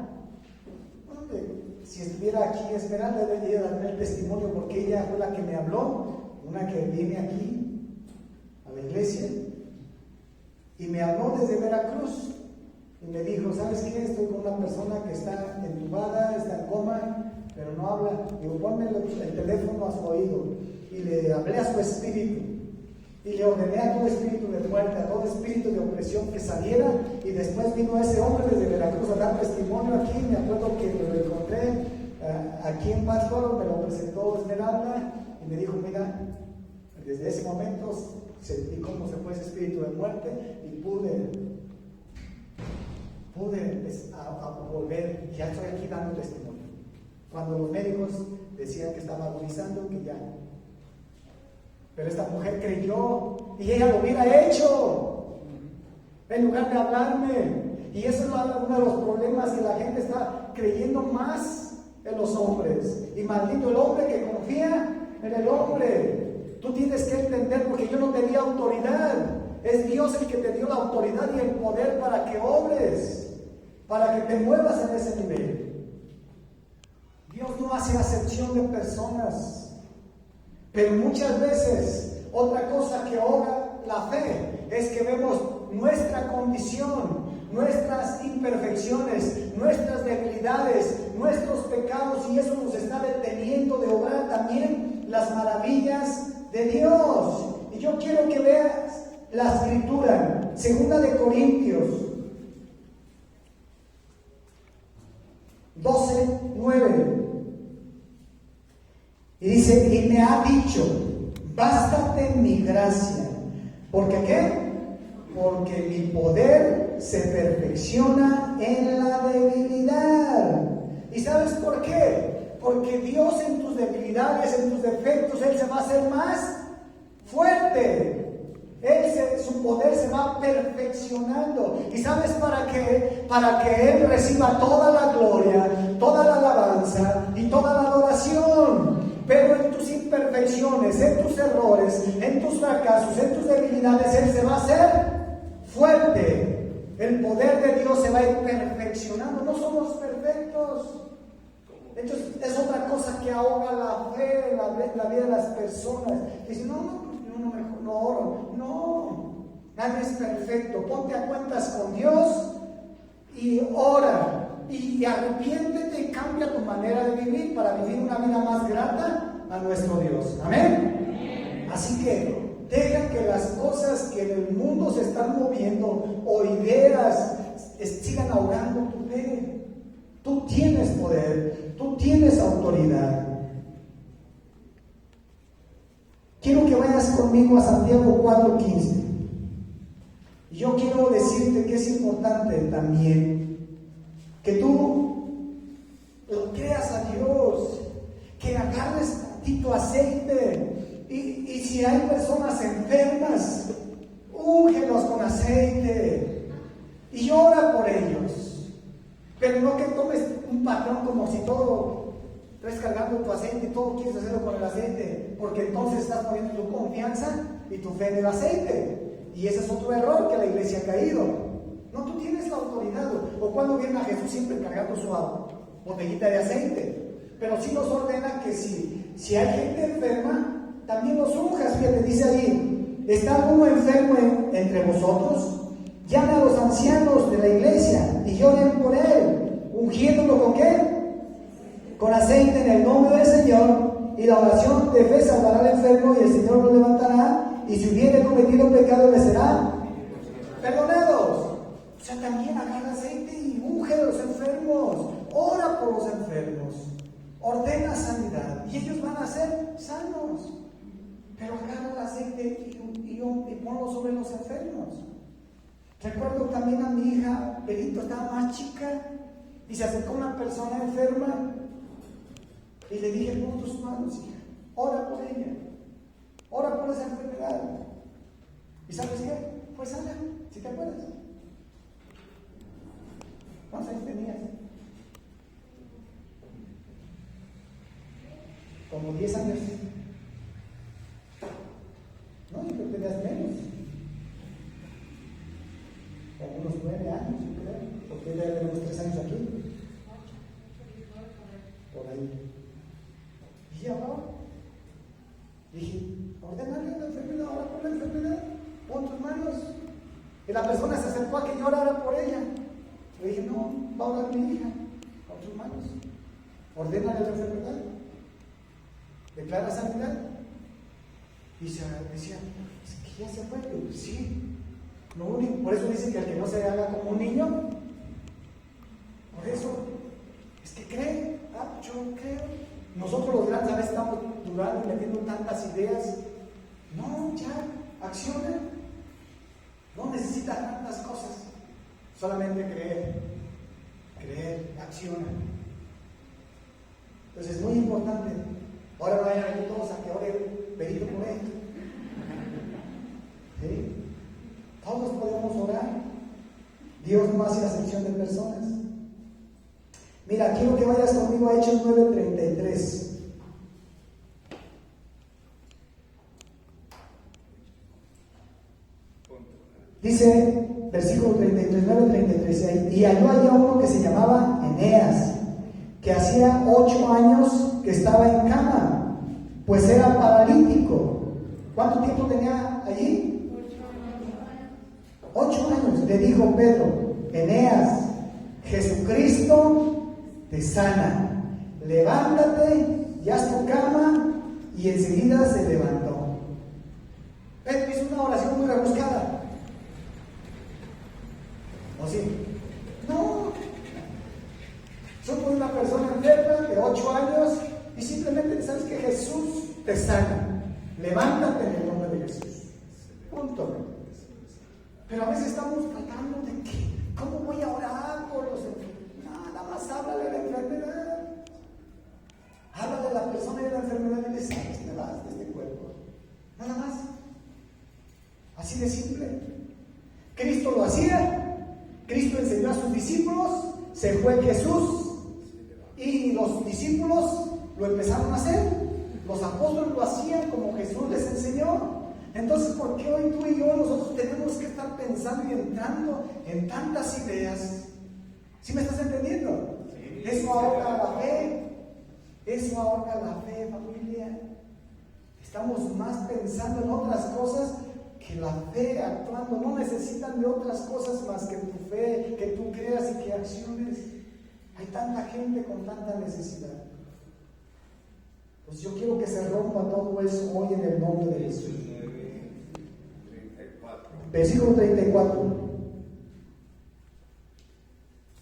Speaker 1: si estuviera aquí esperando, debería darme el testimonio porque ella fue la que me habló, una que viene aquí a la iglesia, y me habló desde Veracruz y me dijo, ¿sabes qué? Estoy con una persona que está entubada, está en coma, pero no habla. Digo, ponme el teléfono a su oído. Y le hablé a su espíritu y le ordené a todo espíritu de muerte, a todo espíritu de opresión que saliera. Y después vino ese hombre desde Veracruz a dar testimonio aquí. Me acuerdo que lo encontré aquí en Pátzcuaro, me lo presentó Esmeralda y me dijo, mira, desde ese momento sentí cómo se fue ese espíritu de muerte y pude volver. Ya estoy aquí dando testimonio. Cuando los médicos decían que estaba agonizando, que ya. Pero esta mujer creyó y ella lo hubiera hecho en lugar de hablarme. Y eso es uno de los problemas, que la gente está creyendo más en los hombres. Y maldito el hombre que confía en el hombre. Tú tienes que entender, porque yo no tenía autoridad. Es Dios el que te dio la autoridad y el poder para que obres, para que te muevas en ese nivel. Dios no hace acepción de personas. Pero muchas veces, otra cosa que ahoga la fe es que vemos nuestra condición, nuestras imperfecciones, nuestras debilidades, nuestros pecados, y eso nos está deteniendo de obrar también las maravillas de Dios. Y yo quiero que veas la escritura, 2 de Corintios 12:9. Y dice, y me ha dicho, bástate mi gracia. ¿Por qué qué? Porque mi poder se perfecciona en la debilidad. ¿Y sabes por qué? Porque Dios en tus debilidades, en tus defectos, Él se va a hacer más fuerte. Su poder se va perfeccionando. ¿Y sabes para qué? Para que Él reciba toda la gloria, toda la alabanza y toda la adoración. Pero en tus imperfecciones, en tus errores, en tus fracasos, en tus debilidades, Él se va a hacer fuerte. El poder de Dios se va a ir perfeccionando. No somos perfectos. Entonces es otra cosa que ahoga la fe en la vida de las personas. Dicen, mejor no oro. No, nadie es perfecto. Ponte a cuentas con Dios y ora. Y arrepiéntete y cambia tu manera de vivir para vivir una vida más grata a nuestro Dios. Amén. Así que deja que las cosas que en el mundo se están moviendo o ideas sigan ahogando tu fe. Tú tienes poder, tú tienes autoridad. Quiero que vayas conmigo a Santiago 4:15. Y yo quiero decirte que es importante también que tú lo creas a Dios, que agarres tantito aceite y si hay personas enfermas, úngelos con aceite y ora por ellos. Pero no que tomes un patrón como si todo estás cargando tu aceite y todo quieres hacerlo con el aceite, porque entonces estás poniendo tu confianza y tu fe en el aceite. Y ese es otro error que la iglesia ha caído. No, tú tienes la autoridad. O cuando viene a Jesús siempre cargando su botellita de aceite. Pero sí nos ordena que si hay gente enferma, también los unjas. Fíjate, dice ahí, ¿está alguno enfermo entre vosotros? Llame a los ancianos de la iglesia y lloren por él, ungiéndolo ¿con qué? Con aceite en el nombre del Señor, y la oración de fe salvará al enfermo y el Señor lo levantará, y si hubiere cometido pecado le será perdonados. sea, también agarra aceite y unge a los enfermos, ora por los enfermos, ordena sanidad y ellos van a ser sanos. Pero agarra el aceite y ponlo sobre los enfermos. Recuerdo también a mi hija, Benito, estaba más chica y se acercó una persona enferma y le dije: pon tus manos, hija, ora por ella, ora por esa enfermedad. ¿Y sabes qué? Fue sana, si te acuerdas. ¿Cuántos años tenías? Como 10 años. No, yo creo que tenías menos. Como unos 9 años, yo creo. Porque ya tenemos 3 años aquí. Por ahí. Y ya va. Dije: ordénale la enfermedad, ora por la enfermedad, pon tus manos. Y la persona se acercó a que yo orara por ella. Le dije: no, va a orar mi hija, con tus manos. Ordénale la enfermedad. Declara sanidad. Y se decía: es que ya se fue. Yo, sí. Lo único, por eso dice que el que no se haga como un niño, por eso, es que cree. Yo creo. Nosotros los grandes a veces estamos dudando y metiendo tantas ideas. No, ya, acciona. No necesitas tantas cosas. Solamente creer, acciona. Entonces es muy importante. Ahora vayan aquí todos a que ore Benito por él. ¿Sí? Todos podemos orar. Dios no hace acepción de personas. Mira, quiero que vayas conmigo a Hechos 9:33. Dice, versículo 33, 9:33, y halló allá uno que se llamaba Eneas, que hacía 8 años que estaba en cama, pues era paralítico. ¿Cuánto tiempo tenía allí? 8 años. Le dijo Pedro: Eneas, Jesucristo te sana, levántate y haz tu cama. Y enseguida se levantó. Pedro hizo una oración muy rebuscada. ¿O sí? No. Somos una persona enferma de 8 años y simplemente sabes que Jesús te sana. Levántate en el nombre de Jesús. Punto. Pero a veces estamos tratando de que, ¿cómo voy a orar por los enfermos? Nada más háblale de la enfermedad. Háblale a la persona de la enfermedad y le sabes, te vas de este cuerpo. Nada más. Así de simple. Cristo lo hacía. Cristo enseñó a sus discípulos, se fue Jesús y los discípulos lo empezaron a hacer. Los apóstoles lo hacían como Jesús les enseñó. Entonces, ¿por qué hoy tú y yo nosotros tenemos que estar pensando y entrando en tantas ideas? ¿Sí me estás entendiendo? Eso ahorca la fe. Eso ahorca la fe, familia. Estamos más pensando en otras cosas que la fe actuando. No necesitan de otras cosas más que tu fe, que tú creas y que acciones. Hay tanta gente con tanta necesidad. Pues yo quiero que se rompa todo eso hoy en el nombre de Jesús. Versículo 34.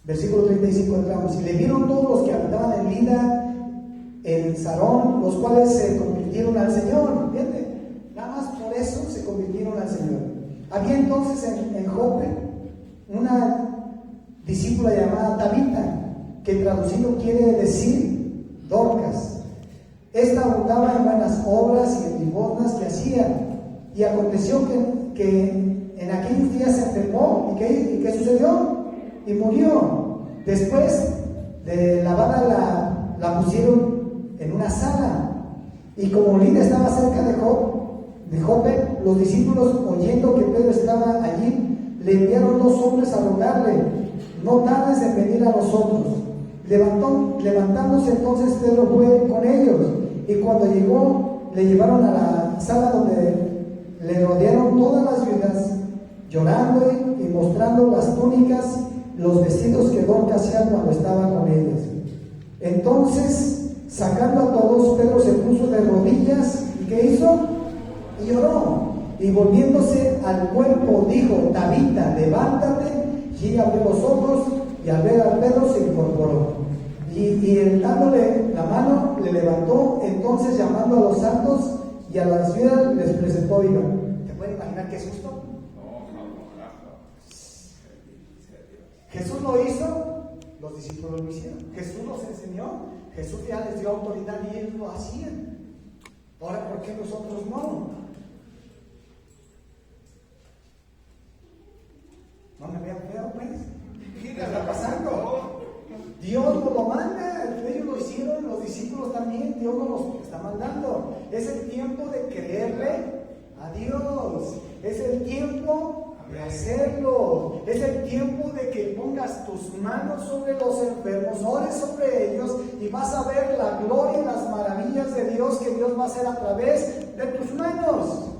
Speaker 1: Versículo 35 entramos. Y le vieron todos los que habitaban en Lida, en Sarón, los cuales se convirtieron al Señor. ¿Entiendes? Nada más por eso se convirtieron al Señor. Había entonces en Jope una discípula llamada Tabita, que traducido quiere decir Dorcas. Esta abundaba en buenas obras y en limosnas que hacía. Y aconteció que en aquellos días se enfermó. ¿Y qué sucedió? Y murió. Después de lavada la pusieron en una sala. Y como Lida estaba cerca de Jope, los discípulos, oyendo que Pedro estaba allí, le enviaron 2 hombres a rogarle: no tardes en venir a nosotros. Levantándose entonces Pedro fue con ellos, y cuando llegó, le llevaron a la sala donde le rodearon todas las viudas, llorando y mostrando las túnicas, los vestidos que Dorcas hacía cuando estaba con ellas. Entonces, sacando a todos, Pedro se puso de rodillas, ¿y qué hizo? Y oró, y volviéndose al cuerpo dijo: Tabita, levántate. Y Aquí abrió los ojos y al ver a Pedro se incorporó. Y él, dándole la mano, le levantó. Entonces, llamando a los santos y a las viudas, les presentó vida. ¿Te puedes imaginar qué susto? Jesús lo hizo, los discípulos lo hicieron. Jesús los enseñó, Jesús ya les dio autoridad y ellos lo hacían. Ahora, ¿por qué nosotros no? No me vean feo, pues. ¿Qué está pasando? Dios nos lo manda, ellos lo hicieron, los discípulos también, Dios nos lo está mandando. Es el tiempo de creerle a Dios, es el tiempo de hacerlo, es el tiempo de que pongas tus manos sobre los enfermos, ores sobre ellos y vas a ver la gloria y las maravillas de Dios que Dios va a hacer a través de tus manos.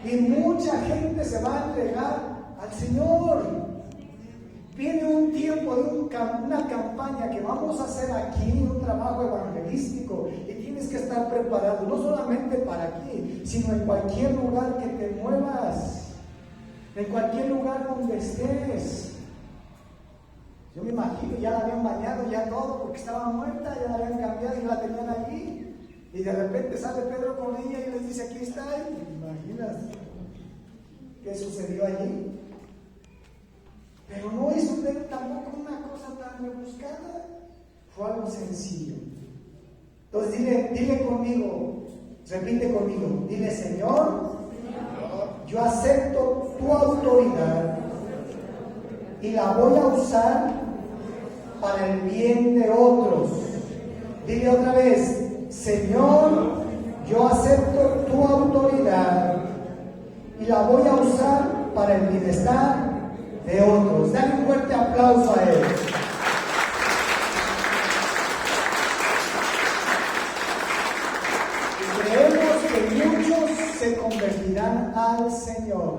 Speaker 1: Y mucha gente se va a entregar al Señor. Viene un tiempo de una campaña que vamos a hacer aquí, un trabajo evangelístico, y tienes que estar preparado, no solamente para aquí, sino en cualquier lugar que te muevas, en cualquier lugar donde estés. Yo me imagino, ya la habían bañado, ya todo, porque estaba muerta, ya la habían cambiado y la tenían allí, y de repente sale Pedro con ella y les dice, aquí está, y ¿te imaginas qué sucedió allí? Pero no hizo tampoco una cosa tan rebuscada, fue algo sencillo. Entonces dile conmigo, repite conmigo, dile: Señor, yo acepto tu autoridad y la voy a usar para el bien de otros. Dile otra vez: Señor, yo acepto tu autoridad y la voy a usar para el bienestar de otros. Dale un fuerte aplauso a él. Y creemos que muchos se convertirán al Señor.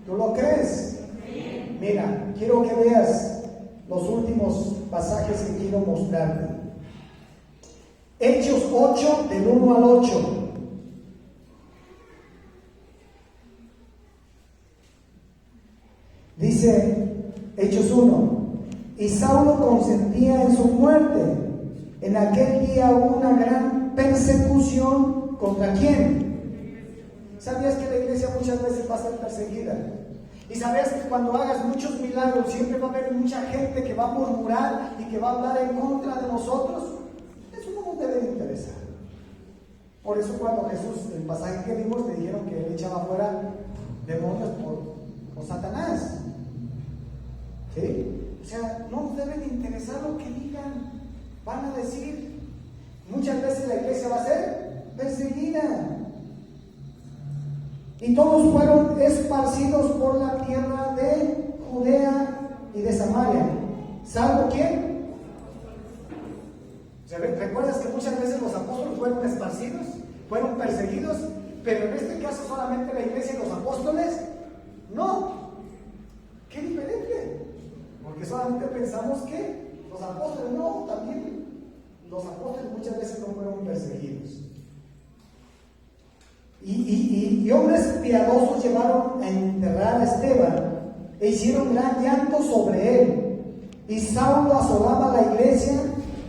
Speaker 1: ¿Tú lo crees? Sí. Mira, quiero que veas los últimos pasajes que quiero mostrarte. Hechos 8, del 1 al 8. Dice Hechos 1: y Saulo consentía en su muerte. En aquel día hubo una gran persecución. ¿Contra quién? ¿Sabías que la iglesia muchas veces va a ser perseguida? ¿Y sabías que cuando hagas muchos milagros siempre va a haber mucha gente que va a murmurar y que va a hablar en contra de nosotros? Eso no nos debe interesar. Por eso cuando Jesús, el pasaje que vimos, le dijeron que él echaba fuera demonios por Satanás. ¿Sí? O sea, no nos debe interesar lo que digan. Van a decir. Muchas veces la iglesia va a ser perseguida. Y todos fueron esparcidos por la tierra de Judea y de Samaria. ¿Salvo quién? ¿Recuerdas que muchas veces los apóstoles fueron esparcidos? ¿Fueron perseguidos? Pero en este caso solamente la iglesia y los apóstoles. No. Qué diferente. Porque solamente pensamos que los apóstoles, no, también los apóstoles muchas veces no fueron perseguidos. Y hombres piadosos llevaron a enterrar a Esteban e hicieron gran llanto sobre él. Y Saulo asolaba la iglesia,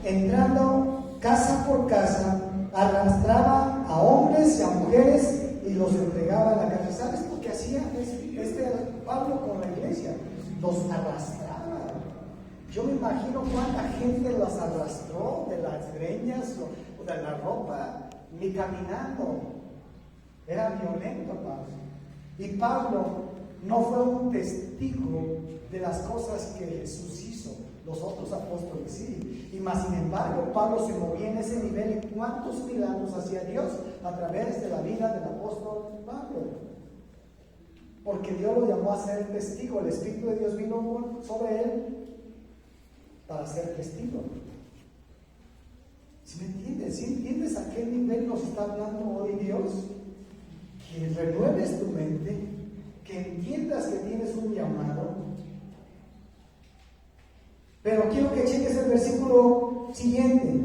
Speaker 1: entrando casa por casa, arrastraba a hombres y a mujeres y los entregaba a la cárcel. ¿Sabes lo que hacía Pablo con la iglesia? Los arrastraba. Yo me imagino cuánta gente los arrastró de las greñas o de la ropa, ni caminando. Era violento Pablo. Y Pablo no fue un testigo de las cosas que Jesús hizo. Los otros apóstoles sí. Y más sin embargo, Pablo se movía en ese nivel. ¿Y cuántos milagros hacía Dios a través de la vida del apóstol Pablo? Porque Dios lo llamó a ser testigo. El Espíritu de Dios vino sobre él para ser testigo. ¿Sí me entiendes? ¿Sí entiendes a qué nivel nos está hablando hoy Dios? Que renueves tu mente, que entiendas que tienes un llamado. Pero quiero que cheques el versículo siguiente.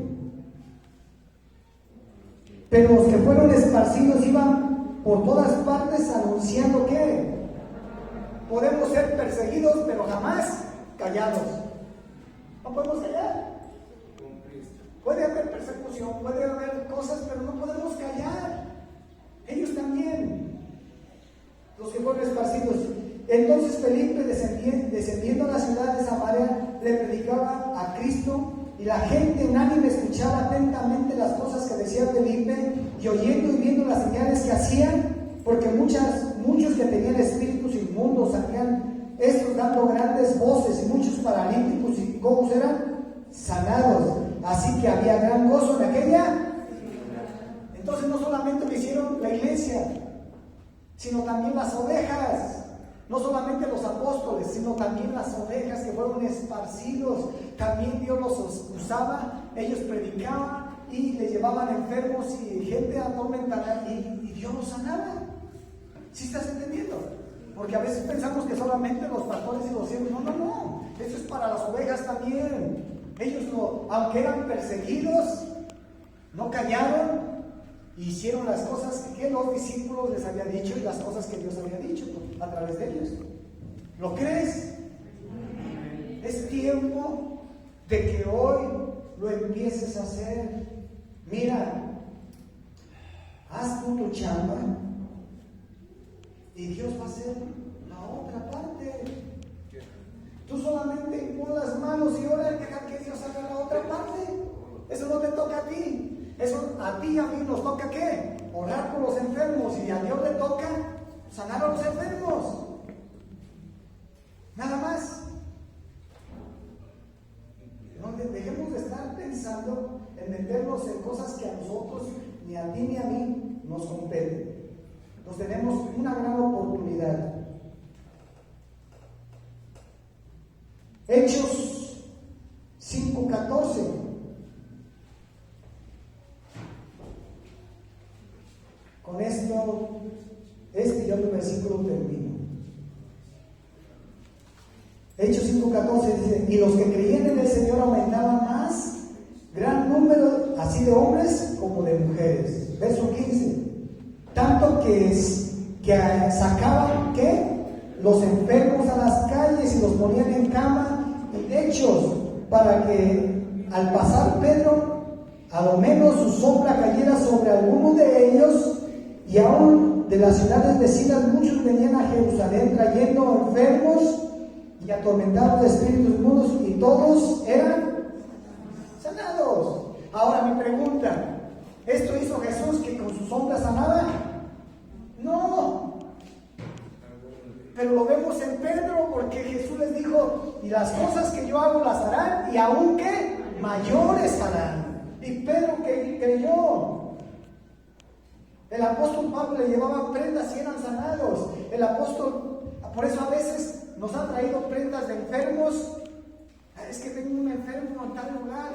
Speaker 1: Pero los que fueron esparcidos iban por todas partes anunciando que podemos ser perseguidos, pero jamás callados. No podemos callar.
Speaker 2: con Cristo.
Speaker 1: Puede haber persecución, puede haber cosas, pero no podemos callar. Ellos también, los que fueron esparcidos. Entonces Felipe, descendiendo a la ciudad de Samaria, le predicaba a Cristo, y la gente unánime escuchaba atentamente las cosas que decía Felipe, y oyendo y viendo las señales que hacían, porque muchos que tenían espíritus inmundos salían estos dando grandes voces, y muchos paralíticos y cojos eran sanados. Así que había gran gozo en aquella. Entonces no solamente lo hicieron la iglesia, sino también las ovejas. No solamente los apóstoles, sino también las ovejas que fueron esparcidos. También Dios los usaba, ellos predicaban y le llevaban enfermos y gente atormentada, y Dios los sanaba. ¿Sí estás entendiendo? Porque a veces pensamos que solamente los pastores y los siervos. No. Eso es para las ovejas también. Ellos, aunque eran perseguidos, no callaron. Hicieron las cosas que los discípulos les habían dicho y las cosas que Dios había dicho a través de ellos. ¿Lo crees? Es tiempo de que hoy lo empieces a hacer. Mira, haz tu chamba y Dios va a hacer la otra parte. Tú solamente pon las manos y ora y deja que Dios haga la otra parte. Eso no te toca a ti. Eso a ti y a mí nos toca ¿qué? Orar por los enfermos, y a Dios le toca sanar a los enfermos. Nada más. No dejemos de estar pensando en meternos en cosas que a nosotros, ni a ti ni a mí, nos competen. Nos tenemos una gran oportunidad. Hechos 5:14. Con esto, y otro versículo termino. Hechos 5:14 dice: y los que creían en el Señor aumentaban más, gran número, así de hombres como de mujeres. Verso 15. Tanto que sacaban, ¿qué? Los enfermos a las calles y los ponían en cama y lechos, para que al pasar Pedro, a lo menos su sombra cayera sobre alguno de ellos. Y aún de las ciudades vecinas muchos venían a Jerusalén trayendo enfermos y atormentados de espíritus inmundos, y todos eran sanados. Ahora mi pregunta: ¿esto hizo Jesús que con su sombra sanaba? No. Pero lo vemos en Pedro, porque Jesús les dijo: y las cosas que yo hago las harán, y aún que mayores harán. Y Pedro que creyó. El apóstol Pablo le llevaba prendas y eran sanados. El apóstol, por eso a veces nos ha traído prendas de enfermos. Es que tengo un enfermo en tal lugar,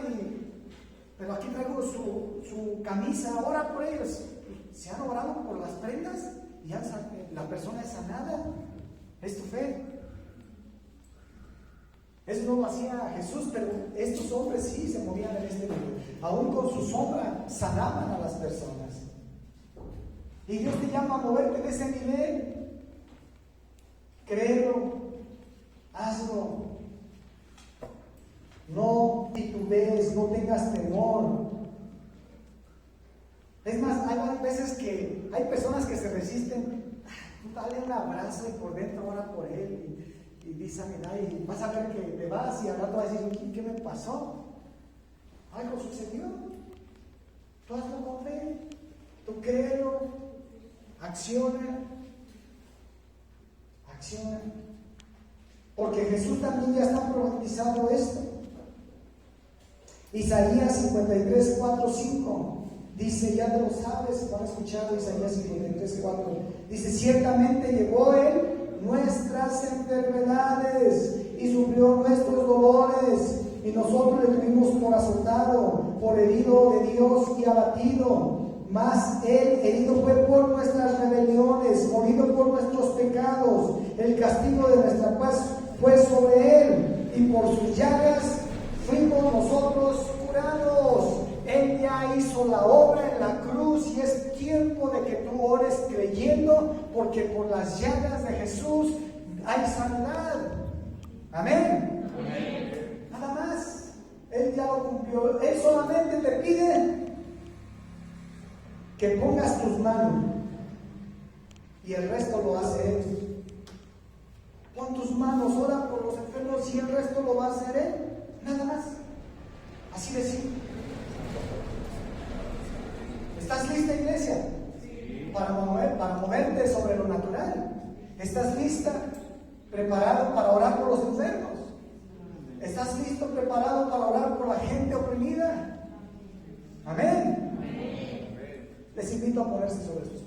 Speaker 1: pero aquí traigo su camisa, ora por ellos. Se han orado por las prendas y la persona es sanada. Es tu fe. Eso no lo hacía Jesús, pero estos hombres sí se movían en este nivel. Aún con su sombra sanaban a las personas. Y Dios te llama a moverte en ese nivel. Créelo, hazlo. No titubees, no tengas temor. Es más, hay veces que hay personas que se resisten. Tú dale un abrazo y por dentro ora por él. Y dice, mira, y vas a ver que te vas y al rato vas a decir: ¿qué me pasó? Algo sucedió. Tú hazlo con fe. Tú créelo. Acciona. Porque Jesús también ya está profetizando esto. Isaías 53, 4, 5 dice, ya te lo sabes, lo han escuchado, Isaías 53, 4. Dice: ciertamente llevó Él nuestras enfermedades y sufrió nuestros dolores, y nosotros le tuvimos por azotado, por herido de Dios y abatido. Mas Él herido fue por nuestras rebeliones, morido por nuestros pecados. El castigo de nuestra paz fue sobre Él, y por sus llagas fuimos nosotros curados. Él ya hizo la obra en la cruz, y es tiempo de que tú ores creyendo, porque por las llagas de Jesús hay sanidad. Amén. Nada más. Él ya lo cumplió. Él solamente te pide que pongas tus manos y el resto lo hace Él. Pon tus manos, ora por los enfermos y el resto lo va a hacer Él. Nada más. Así de simple. ¿Estás lista, iglesia? Para moverte sobre lo natural. ¿Estás lista? ¿Preparado para orar por los enfermos? ¿Estás listo, preparado para orar por la gente oprimida? Amén. Les invito a ponerse sobre sus